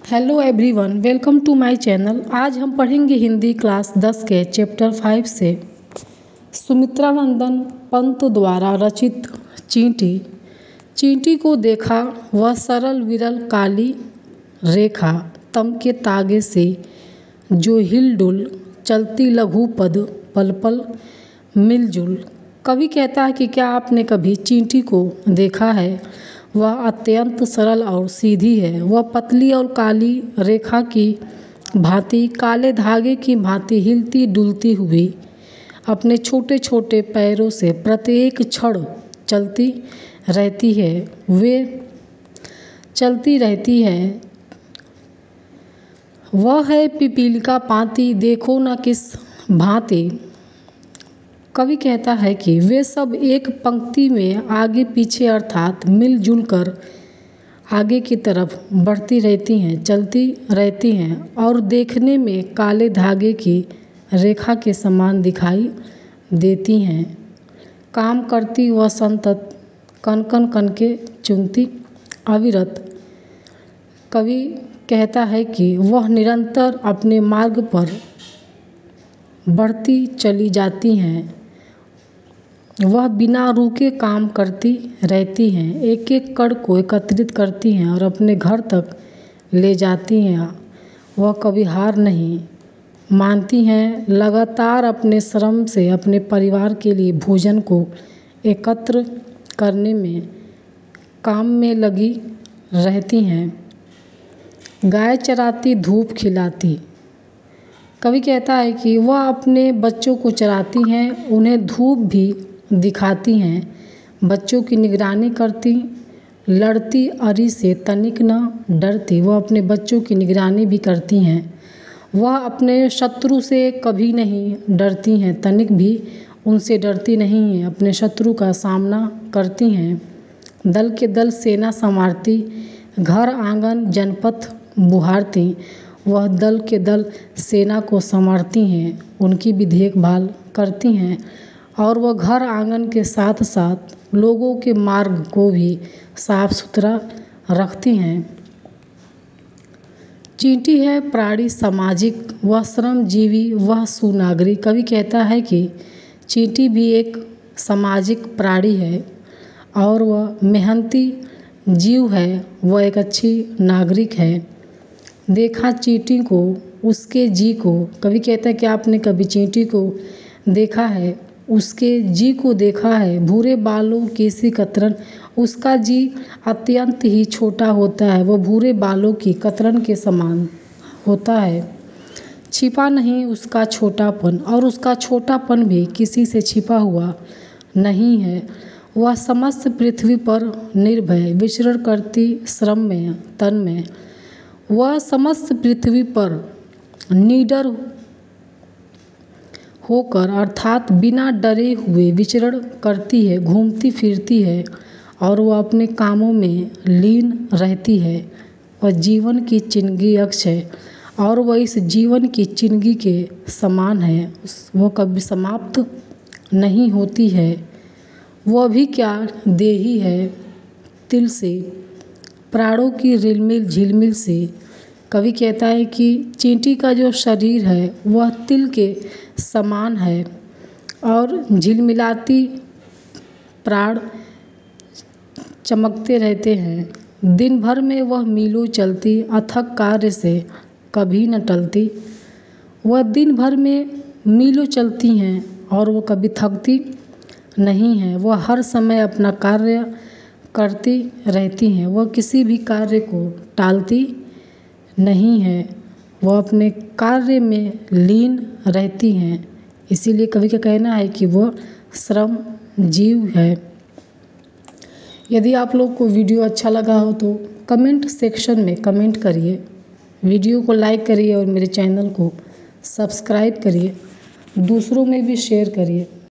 Hello everyone, welcome to my channel. आज हम पढ़ेंगे हिंदी क्लास 10 के चैप्टर 5 से सुमित्रानंदन पंत द्वारा रचित चींटी। चींटी को देखा वह सरल विरल काली रेखा, तम के तागे से जो हिलडुल चलती लघु पद पल पल मिलजुल। कवि कहता है कि क्या आपने कभी चींटी को देखा है? वह अत्यंत सरल और सीधी है। वह पतली और काली रेखा की भांति, काले धागे की भांति हिलती डुलती हुई अपने छोटे छोटे पैरों से प्रत्येक क्षण चलती रहती है। वे चलती रहती है। वह है पिपीलिका पाती, देखो न किस भांति। कवि कहता है कि वे सब एक पंक्ति में आगे पीछे अर्थात मिलजुल कर आगे की तरफ बढ़ती रहती हैं, चलती रहती हैं और देखने में काले धागे की रेखा के समान दिखाई देती हैं। काम करती वह संतत, कन कन कन के चुनती अविरत। कवि कहता है कि वह निरंतर अपने मार्ग पर बढ़ती चली जाती हैं। वह बिना रुके काम करती रहती हैं, एक एक कण को एकत्रित करती हैं और अपने घर तक ले जाती हैं। वह कभी हार नहीं मानती हैं, लगातार अपने श्रम से अपने परिवार के लिए भोजन को एकत्र करने में काम में लगी रहती हैं। गाय चराती, धूप खिलाती। कवि कहता है कि वह अपने बच्चों को चराती हैं, उन्हें धूप भी दिखाती हैं, बच्चों की निगरानी करती, लड़ती अरी से तनिक न डरती। वह अपने बच्चों की निगरानी भी करती हैं। वह अपने शत्रु से कभी नहीं डरती हैं, तनिक भी उनसे डरती नहीं हैं। अपने शत्रु का सामना करती हैं। दल के दल सेना संवारती, घर आंगन जनपथ बुहारती। वह दल के दल सेना को संवारती हैं, उनकी भी देखभाल करती हैं और वह घर आंगन के साथ साथ लोगों के मार्ग को भी साफ सुथरा रखती हैं। चींटी है प्राणी सामाजिक, वह श्रमजीवी, वह सुनागरिक। कवि कहता है कि चींटी भी एक सामाजिक प्राणी है और वह मेहनती जीव है, वह एक अच्छी नागरिक है। देखा चींटी को, उसके जी को। कवि कहता है कि आपने कभी चींटी को देखा है, उसके जी को देखा है। भूरे बालों की सी कतरन, उसका जी अत्यंत ही छोटा होता है, वह भूरे बालों की कतरन के समान होता है। छिपा नहीं उसका छोटापन और उसका छोटापन भी किसी से छिपा हुआ नहीं है। वह समस्त पृथ्वी पर निर्भय विचरण करती श्रम में तन में। वह समस्त पृथ्वी पर निडर होकर अर्थात बिना डरे हुए विचरण करती है, घूमती फिरती है और वह अपने कामों में लीन रहती है। वह जीवन की चिंगी अक्ष है और वह इस जीवन की चिंगी के समान है, वह कभी समाप्त नहीं होती है। वह भी क्या देही है तिल से, प्राणों की रिलमिल झिलमिल से। कवि कहता है कि चींटी का जो शरीर है वह तिल के समान है और झिलमिलाती प्राण चमकते रहते हैं। दिन भर में वह मीलों चलती, अथक कार्य से कभी न टलती। वह दिन भर में मीलों चलती हैं और वह कभी थकती नहीं हैं। वह हर समय अपना कार्य करती रहती हैं, वह किसी भी कार्य को टालती नहीं है, वह अपने कार्य में लीन रहती हैं। इसीलिए कवि का कहना है कि वह श्रम जीव है। यदि आप लोग को वीडियो अच्छा लगा हो तो कमेंट सेक्शन में कमेंट करिए, वीडियो को लाइक करिए और मेरे चैनल को सब्सक्राइब करिए, दूसरों में भी शेयर करिए।